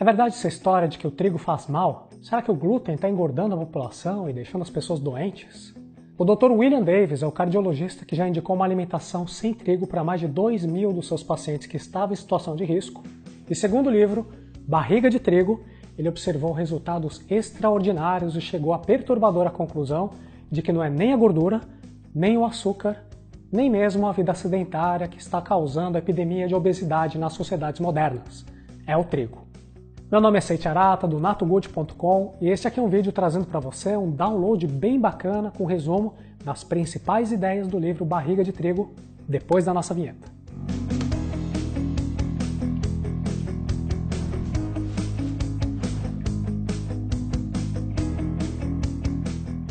É verdade essa história de que o trigo faz mal? Será que o glúten está engordando a população e deixando as pessoas doentes? O Dr. William Davis é o cardiologista que já indicou uma alimentação sem trigo para mais de 2.000 dos seus pacientes que estavam em situação de risco. E segundo o livro, Barriga de Trigo, ele observou resultados extraordinários e chegou à perturbadora conclusão de que não é nem a gordura, nem o açúcar, nem mesmo a vida sedentária que está causando a epidemia de obesidade nas sociedades modernas. É o trigo. Meu nome é Seiichi Arata, do natogood.com, e este aqui é um vídeo trazendo para você um download bem bacana com resumo das principais ideias do livro Barriga de Trigo, depois da nossa vinheta.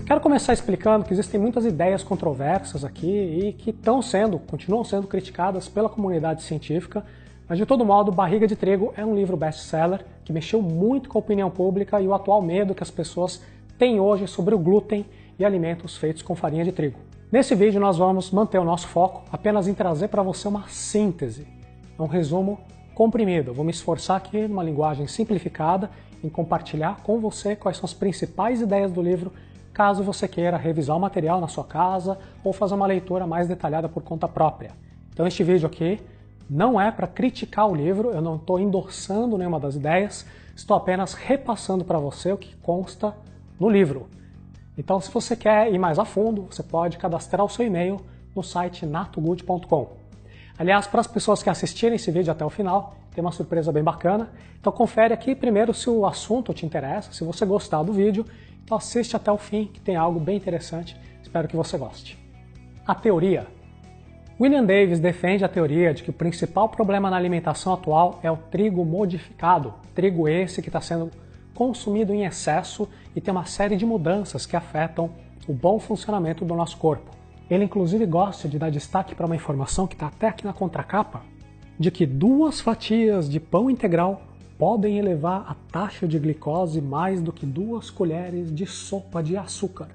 Quero começar explicando que existem muitas ideias controversas aqui e que continuam sendo criticadas pela comunidade científica, mas de todo modo, Barriga de Trigo é um livro best-seller que mexeu muito com a opinião pública e o atual medo que as pessoas têm hoje sobre o glúten e alimentos feitos com farinha de trigo. Nesse vídeo nós vamos manter o nosso foco apenas em trazer para você uma síntese, um resumo comprimido. Eu vou me esforçar aqui numa linguagem simplificada em compartilhar com você quais são as principais ideias do livro, caso você queira revisar o material na sua casa ou fazer uma leitura mais detalhada por conta própria. Então este vídeo aqui não é para criticar o livro, eu não estou endossando nenhuma das ideias, estou apenas repassando para você o que consta no livro. Então, se você quer ir mais a fundo, você pode cadastrar o seu e-mail no site natogood.com. Aliás, para as pessoas que assistirem esse vídeo até o final, tem uma surpresa bem bacana. Então confere aqui primeiro se o assunto te interessa, se você gostar do vídeo, então assiste até o fim, que tem algo bem interessante, espero que você goste. A teoria. William Davis defende a teoria de que o principal problema na alimentação atual é o trigo modificado, trigo esse que está sendo consumido em excesso e tem uma série de mudanças que afetam o bom funcionamento do nosso corpo. Ele inclusive gosta de dar destaque para uma informação que está até aqui na contracapa, de que 2 fatias de pão integral podem elevar a taxa de glicose mais do que 2 colheres de sopa de açúcar.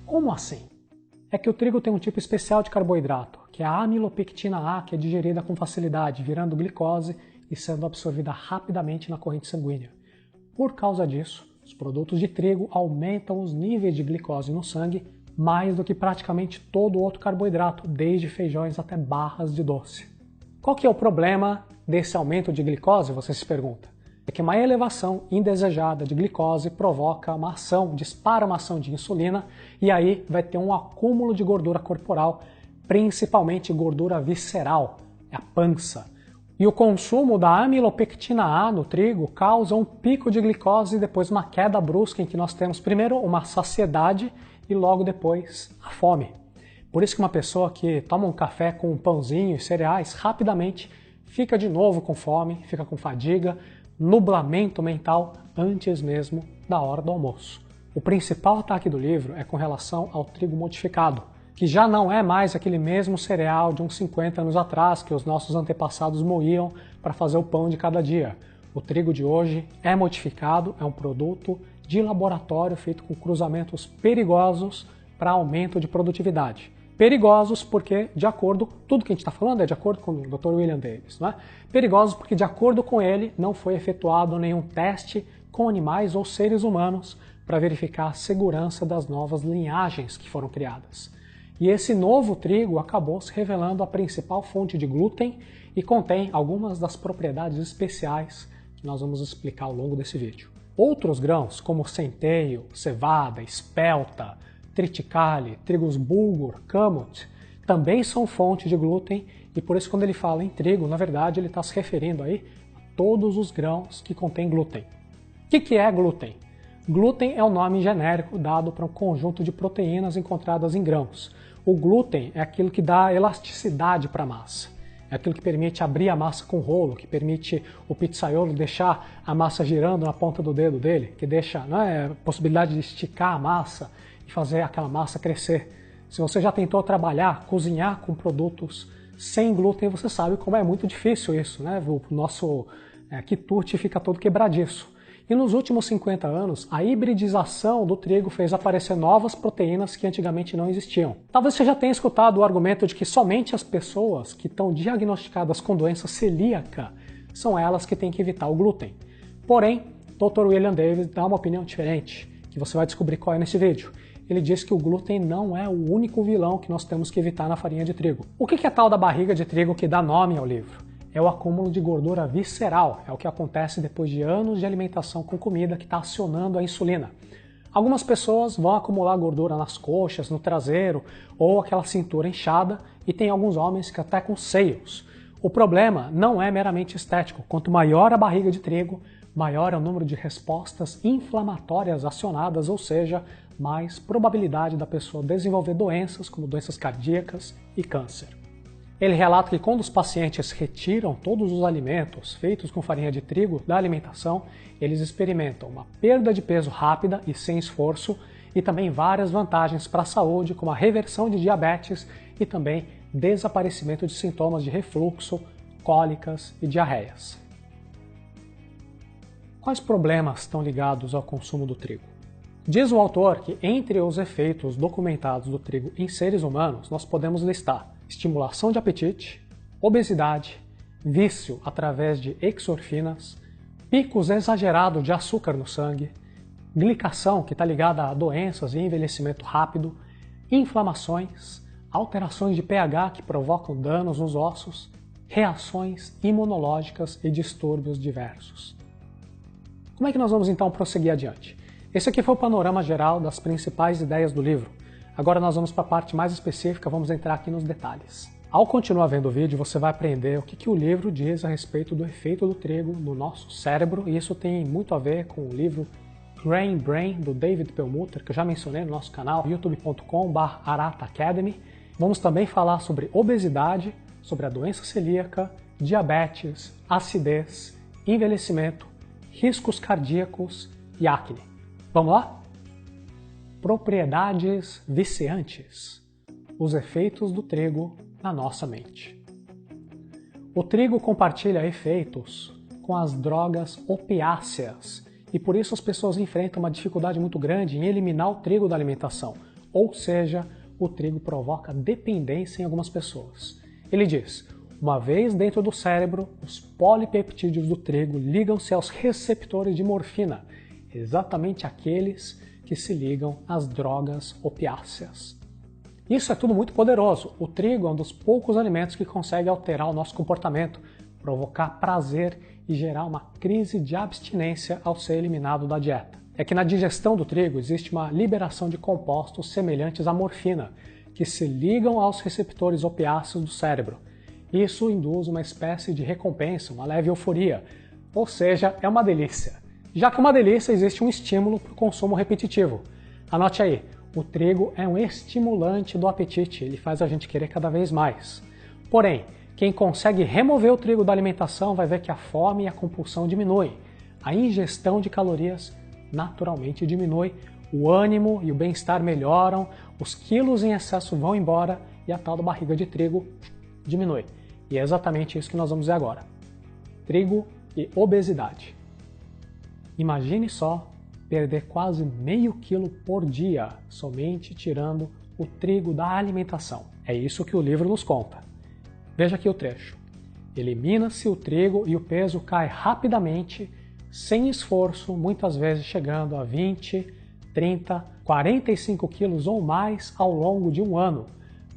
Como assim? É que o trigo tem um tipo especial de carboidrato, que é a amilopectina A, que é digerida com facilidade, virando glicose e sendo absorvida rapidamente na corrente sanguínea. Por causa disso, os produtos de trigo aumentam os níveis de glicose no sangue mais do que praticamente todo outro carboidrato, desde feijões até barras de doce. Qual que é o problema desse aumento de glicose, você se pergunta? É que uma elevação indesejada de glicose provoca dispara uma ação de insulina e aí vai ter um acúmulo de gordura corporal, principalmente gordura visceral, a pança. E o consumo da amilopectina A no trigo causa um pico de glicose e depois uma queda brusca em que nós temos primeiro uma saciedade e logo depois a fome. Por isso que uma pessoa que toma um café com um pãozinho e cereais rapidamente fica de novo com fome, fica com fadiga, nublamento mental antes mesmo da hora do almoço. O principal ataque do livro é com relação ao trigo modificado, que já não é mais aquele mesmo cereal de uns 50 anos atrás que os nossos antepassados moíam para fazer o pão de cada dia. O trigo de hoje é modificado, é um produto de laboratório feito com cruzamentos perigosos para aumento de produtividade. Perigosos porque, tudo que a gente está falando é de acordo com o Dr. William Davis, não é? Perigosos porque, de acordo com ele, não foi efetuado nenhum teste com animais ou seres humanos para verificar a segurança das novas linhagens que foram criadas. E esse novo trigo acabou se revelando a principal fonte de glúten e contém algumas das propriedades especiais que nós vamos explicar ao longo desse vídeo. Outros grãos, como centeio, cevada, espelta, triticale, trigos bulgur, kamut, também são fonte de glúten e por isso quando ele fala em trigo, na verdade ele está se referindo aí a todos os grãos que contêm glúten. O que é glúten? Glúten é o nome genérico dado para um conjunto de proteínas encontradas em grãos. O glúten é aquilo que dá elasticidade para a massa. É aquilo que permite abrir a massa com rolo, que permite o pizzaiolo deixar a massa girando na ponta do dedo dele, que deixa a possibilidade de esticar a massa e fazer aquela massa crescer. Se você já tentou cozinhar com produtos sem glúten, você sabe como é muito difícil isso, né? O nosso quitute fica todo quebradiço. E nos últimos 50 anos, a hibridização do trigo fez aparecer novas proteínas que antigamente não existiam. Talvez você já tenha escutado o argumento de que somente as pessoas que estão diagnosticadas com doença celíaca são elas que têm que evitar o glúten. Porém, Dr. William Davis dá uma opinião diferente, que você vai descobrir qual é nesse vídeo. Ele diz que o glúten não é o único vilão que nós temos que evitar na farinha de trigo. O que é tal da barriga de trigo que dá nome ao livro? É o acúmulo de gordura visceral, é o que acontece depois de anos de alimentação com comida que está acionando a insulina. Algumas pessoas vão acumular gordura nas coxas, no traseiro ou aquela cintura inchada, e tem alguns homens que até com seios. O problema não é meramente estético. Quanto maior a barriga de trigo, maior é o número de respostas inflamatórias acionadas, ou seja, mais probabilidade da pessoa desenvolver doenças como doenças cardíacas e câncer. Ele relata que quando os pacientes retiram todos os alimentos feitos com farinha de trigo da alimentação, eles experimentam uma perda de peso rápida e sem esforço e também várias vantagens para a saúde, como a reversão de diabetes e também desaparecimento de sintomas de refluxo, cólicas e diarreias. Quais problemas estão ligados ao consumo do trigo? Diz o autor que entre os efeitos documentados do trigo em seres humanos, nós podemos listar estimulação de apetite, obesidade, vício através de exorfinas, picos exagerados de açúcar no sangue, glicação, que está ligada a doenças e envelhecimento rápido, inflamações, alterações de pH que provocam danos nos ossos, reações imunológicas e distúrbios diversos. Como é que nós vamos então prosseguir adiante? Esse aqui foi o panorama geral das principais ideias do livro. Agora nós vamos para a parte mais específica, vamos entrar aqui nos detalhes. Ao continuar vendo o vídeo, você vai aprender o que o livro diz a respeito do efeito do trigo no nosso cérebro, e isso tem muito a ver com o livro Grain Brain, do David Perlmutter, que eu já mencionei no nosso canal, youtube.com/arataacademy. Vamos também falar sobre obesidade, sobre a doença celíaca, diabetes, acidez, envelhecimento, riscos cardíacos e acne. Vamos lá? Propriedades viciantes. Os efeitos do trigo na nossa mente. O trigo compartilha efeitos com as drogas opiáceas e por isso as pessoas enfrentam uma dificuldade muito grande em eliminar o trigo da alimentação, ou seja, o trigo provoca dependência em algumas pessoas. Ele diz: uma vez dentro do cérebro, os polipeptídeos do trigo ligam-se aos receptores de morfina, exatamente aqueles que se ligam às drogas opiáceas. Isso é tudo muito poderoso. O trigo é um dos poucos alimentos que consegue alterar o nosso comportamento, provocar prazer e gerar uma crise de abstinência ao ser eliminado da dieta. É que na digestão do trigo existe uma liberação de compostos semelhantes à morfina, que se ligam aos receptores opiáceos do cérebro. Isso induz uma espécie de recompensa, uma leve euforia, ou seja, é uma delícia. Já que uma delícia, existe um estímulo para o consumo repetitivo. Anote aí, o trigo é um estimulante do apetite, ele faz a gente querer cada vez mais. Porém, quem consegue remover o trigo da alimentação vai ver que a fome e a compulsão diminuem, a ingestão de calorias naturalmente diminui, o ânimo e o bem-estar melhoram, os quilos em excesso vão embora e a tal da barriga de trigo diminui. E é exatamente isso que nós vamos ver agora. Trigo e obesidade. Imagine só perder quase meio quilo por dia somente tirando o trigo da alimentação. É isso que o livro nos conta. Veja aqui o trecho. Elimina-se o trigo e o peso cai rapidamente, sem esforço, muitas vezes chegando a 20, 30, 45 quilos ou mais ao longo de um ano,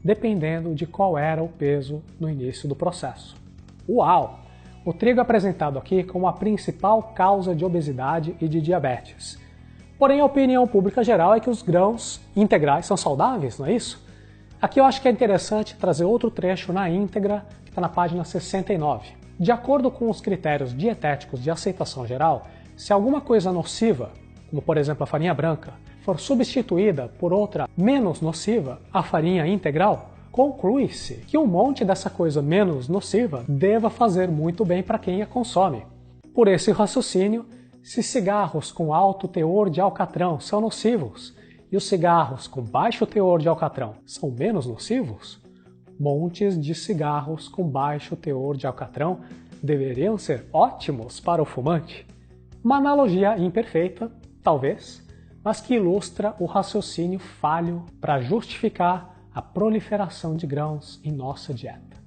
dependendo de qual era o peso no início do processo. Uau! O trigo é apresentado aqui como a principal causa de obesidade e de diabetes. Porém, a opinião pública geral é que os grãos integrais são saudáveis, não é isso? Aqui eu acho que é interessante trazer outro trecho na íntegra, que está na página 69. De acordo com os critérios dietéticos de aceitação geral, se alguma coisa nociva, como por exemplo a farinha branca, for substituída por outra menos nociva, a farinha integral, conclui-se que um monte dessa coisa menos nociva deva fazer muito bem para quem a consome. Por esse raciocínio, se cigarros com alto teor de alcatrão são nocivos e os cigarros com baixo teor de alcatrão são menos nocivos, montes de cigarros com baixo teor de alcatrão deveriam ser ótimos para o fumante. Uma analogia imperfeita, talvez, mas que ilustra o raciocínio falho para justificar a proliferação de grãos em nossa dieta.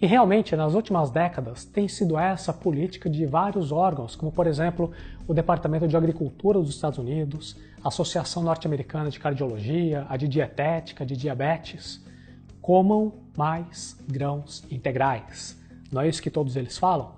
E realmente, nas últimas décadas, tem sido essa a política de vários órgãos, como por exemplo o Departamento de Agricultura dos Estados Unidos, a Associação Norte-Americana de Cardiologia, a de Dietética, de Diabetes. Comam mais grãos integrais. Não é isso que todos eles falam?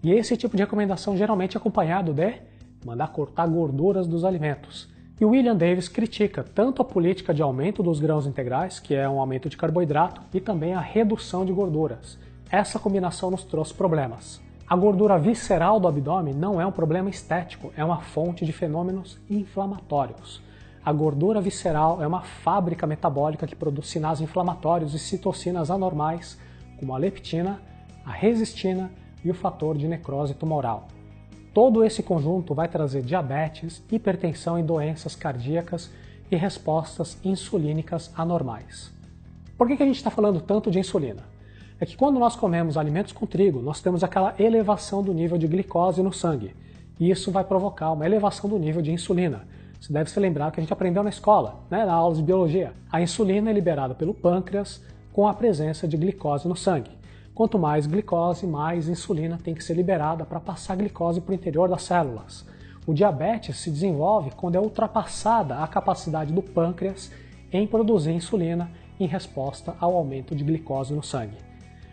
E esse tipo de recomendação geralmente é acompanhado de mandar cortar gorduras dos alimentos. E William Davis critica tanto a política de aumento dos grãos integrais, que é um aumento de carboidrato, e também a redução de gorduras. Essa combinação nos trouxe problemas. A gordura visceral do abdômen não é um problema estético, é uma fonte de fenômenos inflamatórios. A gordura visceral é uma fábrica metabólica que produz sinais inflamatórios e citocinas anormais, como a leptina, a resistina e o fator de necrose tumoral. Todo esse conjunto vai trazer diabetes, hipertensão e doenças cardíacas e respostas insulínicas anormais. Por que a gente está falando tanto de insulina? É que quando nós comemos alimentos com trigo, nós temos aquela elevação do nível de glicose no sangue. E isso vai provocar uma elevação do nível de insulina. Você deve se lembrar que a gente aprendeu na escola, na aula de biologia. A insulina é liberada pelo pâncreas com a presença de glicose no sangue. Quanto mais glicose, mais insulina tem que ser liberada para passar a glicose para o interior das células. O diabetes se desenvolve quando é ultrapassada a capacidade do pâncreas em produzir insulina em resposta ao aumento de glicose no sangue.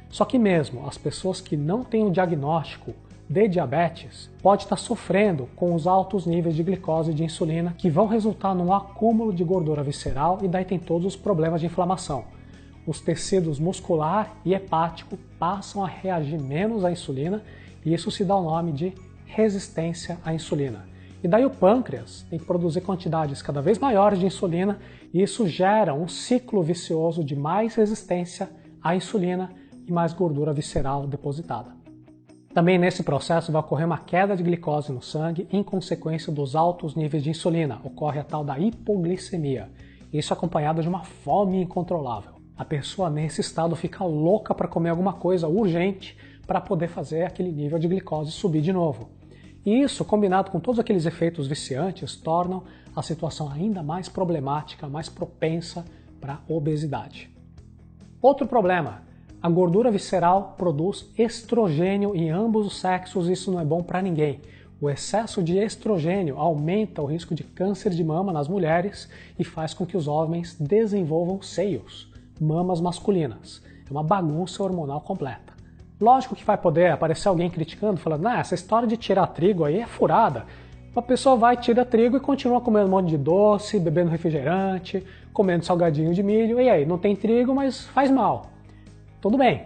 Só que mesmo as pessoas que não têm o diagnóstico de diabetes podem estar sofrendo com os altos níveis de glicose e de insulina que vão resultar num acúmulo de gordura visceral e daí tem todos os problemas de inflamação. Os tecidos muscular e hepático passam a reagir menos à insulina e isso se dá o nome de resistência à insulina. E daí o pâncreas tem que produzir quantidades cada vez maiores de insulina e isso gera um ciclo vicioso de mais resistência à insulina e mais gordura visceral depositada. Também nesse processo vai ocorrer uma queda de glicose no sangue em consequência dos altos níveis de insulina. Ocorre a tal da hipoglicemia. Isso acompanhado de uma fome incontrolável. A pessoa nesse estado fica louca para comer alguma coisa urgente para poder fazer aquele nível de glicose subir de novo. E isso, combinado com todos aqueles efeitos viciantes, tornam a situação ainda mais problemática, mais propensa para a obesidade. Outro problema, a gordura visceral produz estrogênio em ambos os sexos e isso não é bom para ninguém. O excesso de estrogênio aumenta o risco de câncer de mama nas mulheres e faz com que os homens desenvolvam seios, mamas masculinas. É uma bagunça hormonal completa. Lógico que vai poder aparecer alguém criticando, falando, essa história de tirar trigo aí é furada. A pessoa vai, tira trigo e continua comendo um monte de doce, bebendo refrigerante, comendo salgadinho de milho, e aí, não tem trigo, mas faz mal. Tudo bem.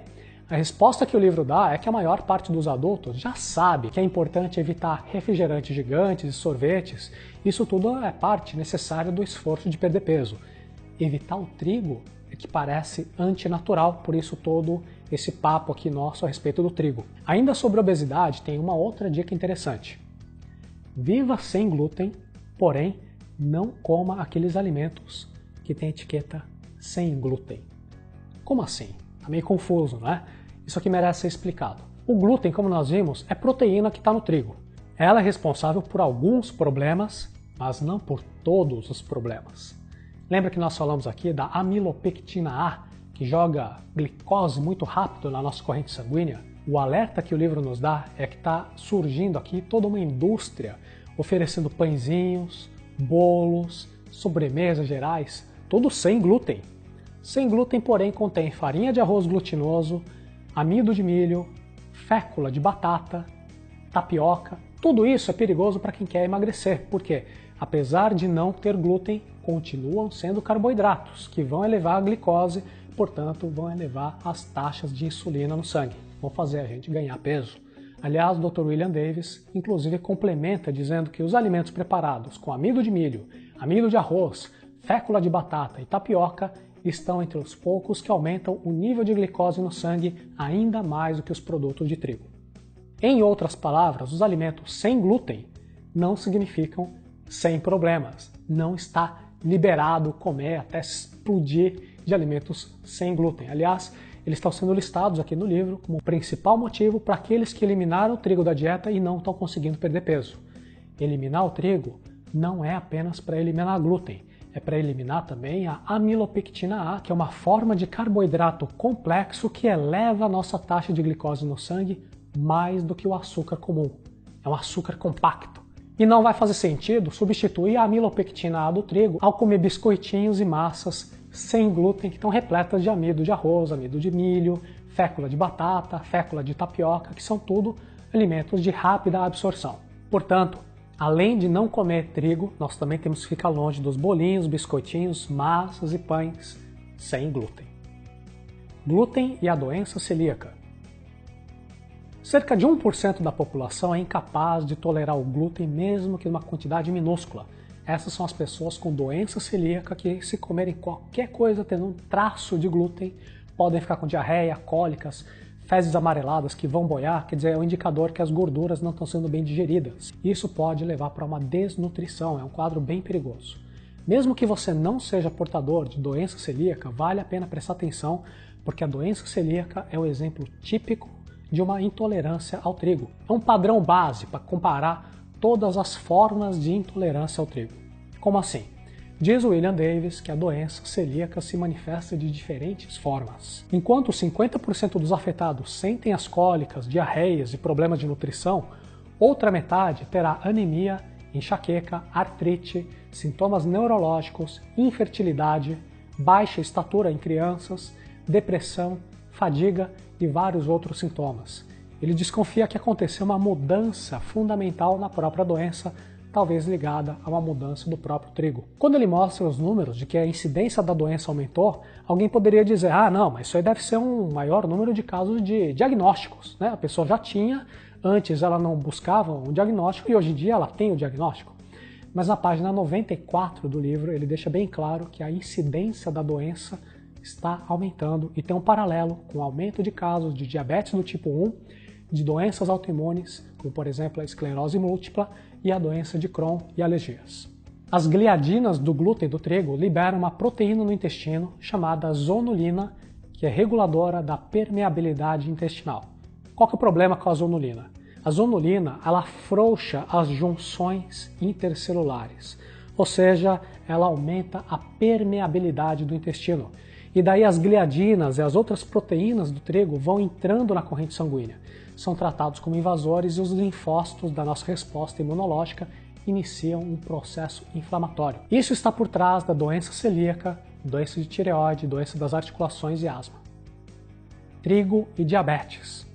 A resposta que o livro dá é que a maior parte dos adultos já sabe que é importante evitar refrigerantes gigantes e sorvetes. Isso tudo é parte necessária do esforço de perder peso. Evitar o trigo é que parece antinatural, por isso todo esse papo aqui nosso a respeito do trigo. Ainda sobre obesidade, tem uma outra dica interessante. Viva sem glúten, porém não coma aqueles alimentos que tem etiqueta sem glúten. Como assim? Tá meio confuso, né? Isso aqui merece ser explicado. O glúten, como nós vimos, é proteína que está no trigo. Ela é responsável por alguns problemas, mas não por todos os problemas. Lembra que nós falamos aqui da amilopectina A, que joga glicose muito rápido na nossa corrente sanguínea? O alerta que o livro nos dá é que está surgindo aqui toda uma indústria oferecendo pãezinhos, bolos, sobremesas gerais, tudo sem glúten. Sem glúten, porém, contém farinha de arroz glutinoso, amido de milho, fécula de batata, tapioca. Tudo isso é perigoso para quem quer emagrecer, porque, apesar de não ter glúten, continuam sendo carboidratos, que vão elevar a glicose, portanto, vão elevar as taxas de insulina no sangue. Vão fazer a gente ganhar peso. Aliás, o Dr. William Davis, inclusive, complementa dizendo que os alimentos preparados com amido de milho, amido de arroz, fécula de batata e tapioca estão entre os poucos que aumentam o nível de glicose no sangue ainda mais do que os produtos de trigo. Em outras palavras, os alimentos sem glúten não significam sem problemas. Não está liberado comer até explodir de alimentos sem glúten. Aliás, eles estão sendo listados aqui no livro como o principal motivo para aqueles que eliminaram o trigo da dieta e não estão conseguindo perder peso. Eliminar o trigo não é apenas para eliminar glúten, é para eliminar também a amilopectina A, que é uma forma de carboidrato complexo que eleva a nossa taxa de glicose no sangue mais do que o açúcar comum. É um açúcar compacto. E não vai fazer sentido substituir a amilopectina A do trigo ao comer biscoitinhos e massas sem glúten que estão repletas de amido de arroz, amido de milho, fécula de batata, fécula de tapioca, que são tudo alimentos de rápida absorção. Portanto, além de não comer trigo, nós também temos que ficar longe dos bolinhos, biscoitinhos, massas e pães sem glúten. Glúten e a doença celíaca. Cerca de 1% da população é incapaz de tolerar o glúten, mesmo que em uma quantidade minúscula. Essas são as pessoas com doença celíaca que, se comerem qualquer coisa tendo um traço de glúten, podem ficar com diarreia, cólicas, fezes amareladas que vão boiar, quer dizer, é um indicador que as gorduras não estão sendo bem digeridas. Isso pode levar para uma desnutrição, é um quadro bem perigoso. Mesmo que você não seja portador de doença celíaca, vale a pena prestar atenção, porque a doença celíaca é o exemplo típico de uma intolerância ao trigo. É um padrão base para comparar todas as formas de intolerância ao trigo. Como assim? Diz William Davis que a doença celíaca se manifesta de diferentes formas. Enquanto 50% dos afetados sentem as cólicas, diarreias e problemas de nutrição, outra metade terá anemia, enxaqueca, artrite, sintomas neurológicos, infertilidade, baixa estatura em crianças, depressão, fadiga e vários outros sintomas. Ele desconfia que aconteceu uma mudança fundamental na própria doença, talvez ligada a uma mudança do próprio trigo. Quando ele mostra os números de que a incidência da doença aumentou, alguém poderia dizer, não, mas isso aí deve ser um maior número de casos de diagnósticos, né? A pessoa já tinha, antes ela não buscava um diagnóstico e hoje em dia ela tem o diagnóstico. Mas na página 94 do livro ele deixa bem claro que a incidência da doença está aumentando e tem um paralelo com o aumento de casos de diabetes do tipo 1, de doenças autoimunes, como por exemplo a esclerose múltipla e a doença de Crohn e alergias. As gliadinas do glúten do trigo liberam uma proteína no intestino chamada zonulina, que é reguladora da permeabilidade intestinal. Qual que é o problema com a zonulina? A zonulina, ela afrouxa as junções intercelulares, ou seja, ela aumenta a permeabilidade do intestino. E daí as gliadinas e as outras proteínas do trigo vão entrando na corrente sanguínea. São tratados como invasores e os linfócitos da nossa resposta imunológica iniciam um processo inflamatório. Isso está por trás da doença celíaca, doença de tireoide, doença das articulações e asma. Trigo e diabetes.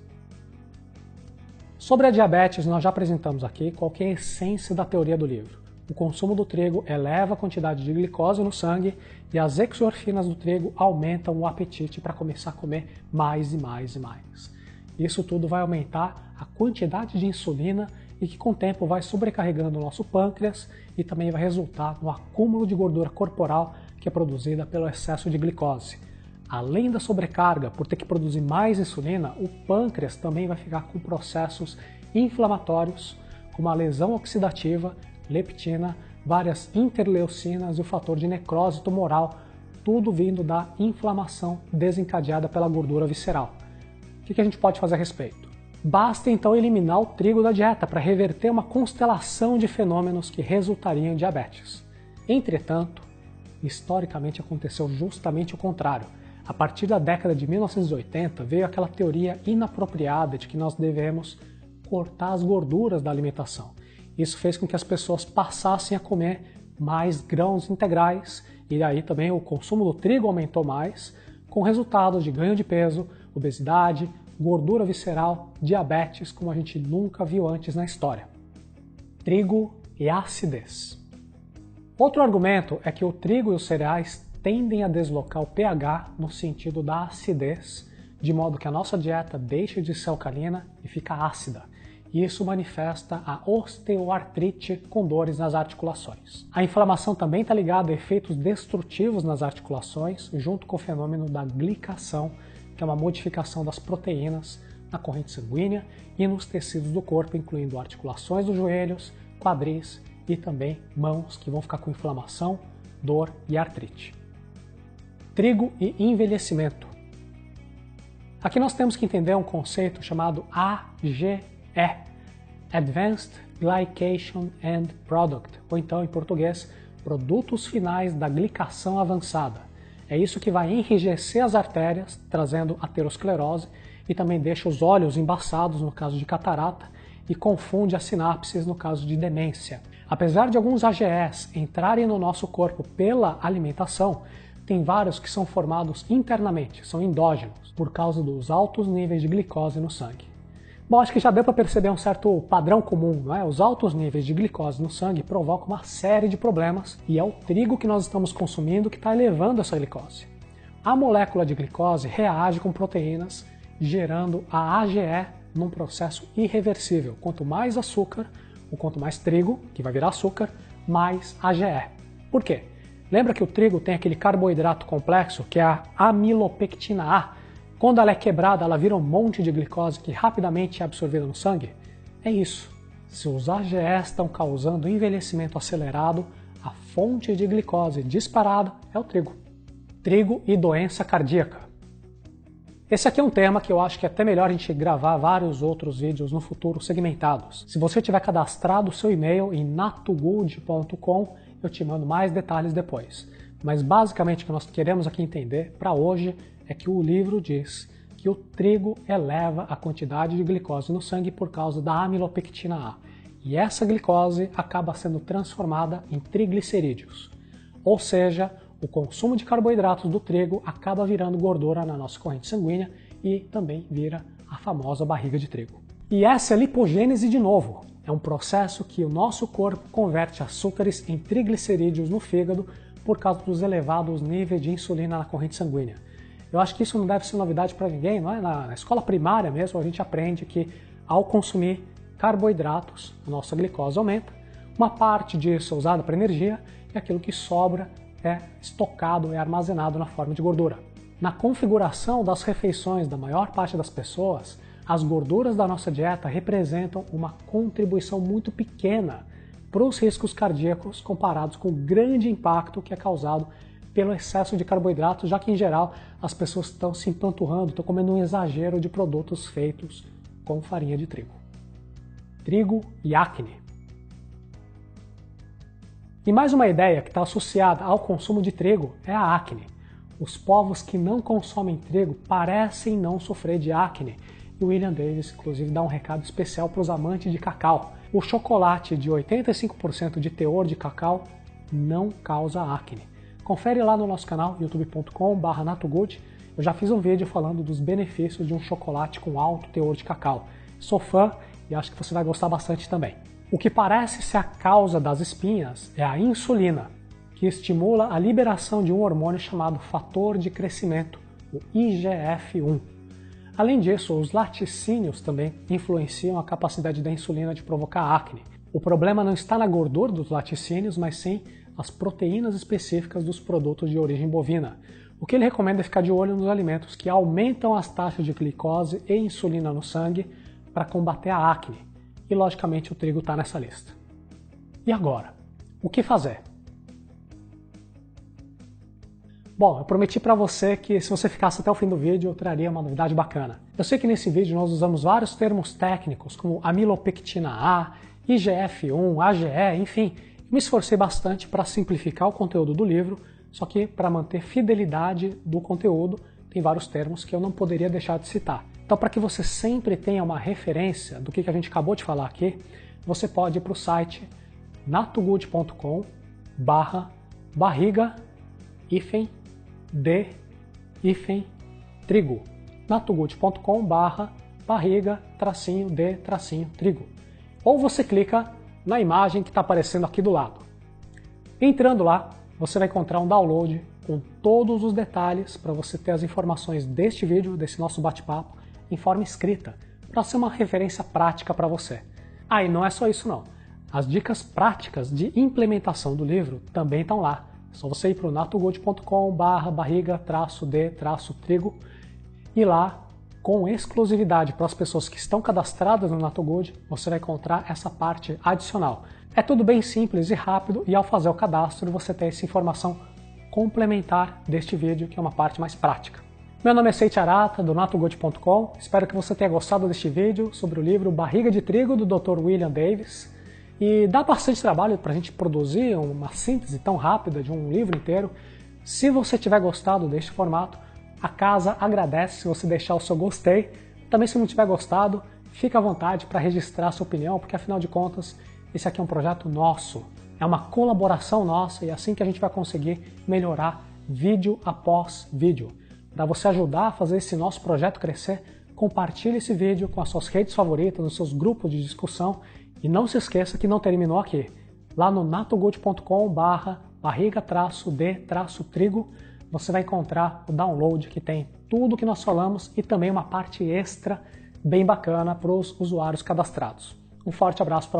Sobre a diabetes, nós já apresentamos aqui qual que é a essência da teoria do livro. O consumo do trigo eleva a quantidade de glicose no sangue e as exorfinas do trigo aumentam o apetite para começar a comer mais e mais e mais. Isso tudo vai aumentar a quantidade de insulina e que com o tempo vai sobrecarregando o nosso pâncreas e também vai resultar no acúmulo de gordura corporal que é produzida pelo excesso de glicose. Além da sobrecarga por ter que produzir mais insulina, o pâncreas também vai ficar com processos inflamatórios, como a lesão oxidativa, leptina, várias interleucinas e o fator de necrose tumoral, tudo vindo da inflamação desencadeada pela gordura visceral. O que a gente pode fazer a respeito? Basta então eliminar o trigo da dieta para reverter uma constelação de fenômenos que resultariam em diabetes. Entretanto, historicamente aconteceu justamente o contrário. A partir da década de 1980 veio aquela teoria inapropriada de que nós devemos cortar as gorduras da alimentação. Isso fez com que as pessoas passassem a comer mais grãos integrais e aí também o consumo do trigo aumentou mais, com resultados de ganho de peso, obesidade, gordura visceral, diabetes, como a gente nunca viu antes na história. Trigo e acidez. Outro argumento é que o trigo e os cereais tendem a deslocar o pH no sentido da acidez, de modo que a nossa dieta deixa de ser alcalina e fica ácida. E isso manifesta a osteoartrite com dores nas articulações. A inflamação também está ligada a efeitos destrutivos nas articulações, junto com o fenômeno da glicação, que é uma modificação das proteínas na corrente sanguínea e nos tecidos do corpo, incluindo articulações dos joelhos, quadris e também mãos, que vão ficar com inflamação, dor e artrite. Trigo e envelhecimento. Aqui nós temos que entender um conceito chamado AGE, Advanced Glycation End Product, ou então em português, produtos finais da glicação avançada. É isso que vai enrijecer as artérias, trazendo aterosclerose, e também deixa os olhos embaçados no caso de catarata e confunde as sinapses no caso de demência. Apesar de alguns AGEs entrarem no nosso corpo pela alimentação, tem vários que são formados internamente, são endógenos, por causa dos altos níveis de glicose no sangue. Bom, acho que já deu para perceber um certo padrão comum, não é? Os altos níveis de glicose no sangue provocam uma série de problemas e é o trigo que nós estamos consumindo que está elevando essa glicose. A molécula de glicose reage com proteínas, gerando a AGE num processo irreversível. Quanto mais açúcar, ou quanto mais trigo, que vai virar açúcar, mais AGE. Por quê? Lembra que o trigo tem aquele carboidrato complexo, que é a amilopectina A. Quando ela é quebrada, ela vira um monte de glicose que rapidamente é absorvida no sangue? É isso. Se os AGEs estão causando envelhecimento acelerado, a fonte de glicose disparada é o trigo. Trigo e doença cardíaca. Esse aqui é um tema que eu acho que é até melhor a gente gravar vários outros vídeos no futuro segmentados. Se você tiver cadastrado o seu e-mail em natugood.com, eu te mando mais detalhes depois. Mas basicamente o que nós queremos aqui entender para hoje é que o livro diz que o trigo eleva a quantidade de glicose no sangue por causa da amilopectina A. E essa glicose acaba sendo transformada em triglicerídeos. Ou seja, o consumo de carboidratos do trigo acaba virando gordura na nossa corrente sanguínea e também vira a famosa barriga de trigo. E essa é a lipogênese de novo. É um processo que o nosso corpo converte açúcares em triglicerídeos no fígado por causa dos elevados níveis de insulina na corrente sanguínea. Eu acho que isso não deve ser novidade para ninguém, não é? Na escola primária mesmo a gente aprende que ao consumir carboidratos, a nossa glicose aumenta, uma parte disso é usada para energia e aquilo que sobra é estocado, é armazenado na forma de gordura. Na configuração das refeições da maior parte das pessoas, as gorduras da nossa dieta representam uma contribuição muito pequena para os riscos cardíacos comparados com o grande impacto que é causado pelo excesso de carboidratos, já que em geral as pessoas estão se empanturrando, estão comendo um exagero de produtos feitos com farinha de trigo. Trigo e acne. E mais uma ideia que está associada ao consumo de trigo é a acne. Os povos que não consomem trigo parecem não sofrer de acne. E William Davis, inclusive, dá um recado especial para os amantes de cacau. O chocolate de 85% de teor de cacau não causa acne. Confere lá no nosso canal, youtube.com/natogood. Eu já fiz um vídeo falando dos benefícios de um chocolate com alto teor de cacau. Sou fã e acho que você vai gostar bastante também. O que parece ser a causa das espinhas é a insulina, que estimula a liberação de um hormônio chamado fator de crescimento, o IGF-1. Além disso, os laticínios também influenciam a capacidade da insulina de provocar acne. O problema não está na gordura dos laticínios, mas sim as proteínas específicas dos produtos de origem bovina. O que ele recomenda é ficar de olho nos alimentos que aumentam as taxas de glicose e insulina no sangue para combater a acne. E, logicamente, o trigo está nessa lista. E agora? O que fazer? Bom, eu prometi para você que se você ficasse até o fim do vídeo, eu traria uma novidade bacana. Eu sei que nesse vídeo nós usamos vários termos técnicos, como amilopectina A, IGF-1, AGE, enfim. Eu me esforcei bastante para simplificar o conteúdo do livro, só que para manter fidelidade do conteúdo, tem vários termos que eu não poderia deixar de citar. Então, para que você sempre tenha uma referência do que a gente acabou de falar aqui, você pode ir para o site natogood.com/barriga-de-trigo. natogood.com/barriga-de-trigo. Ou você clica na imagem que está aparecendo aqui do lado. Entrando lá, você vai encontrar um download com todos os detalhes para você ter as informações deste vídeo, desse nosso bate-papo, em forma escrita, para ser uma referência prática para você. Ah, e não é só isso não. As dicas práticas de implementação do livro também estão lá. É só você ir para o natogood.com/barriga-de-trigo e lá, com exclusividade para as pessoas que estão cadastradas no NatoGood, você vai encontrar essa parte adicional. É tudo bem simples e rápido e ao fazer o cadastro você tem essa informação complementar deste vídeo, que é uma parte mais prática. Meu nome é Seiichi Arata, do natogood.com. Espero que você tenha gostado deste vídeo sobre o livro Barriga de Trigo, do Dr. William Davis. E dá bastante trabalho para a gente produzir uma síntese tão rápida de um livro inteiro. Se você tiver gostado deste formato, a casa agradece se você deixar o seu gostei. Também se não tiver gostado, fique à vontade para registrar a sua opinião, porque afinal de contas, esse aqui é um projeto nosso. É uma colaboração nossa e é assim que a gente vai conseguir melhorar vídeo após vídeo. Para você ajudar a fazer esse nosso projeto crescer, compartilhe esse vídeo com as suas redes favoritas, nos seus grupos de discussão e não se esqueça que não terminou aqui. Lá no natogood.com/barriga-d-trigo você vai encontrar o download que tem tudo que nós falamos e também uma parte extra bem bacana para os usuários cadastrados. Um forte abraço para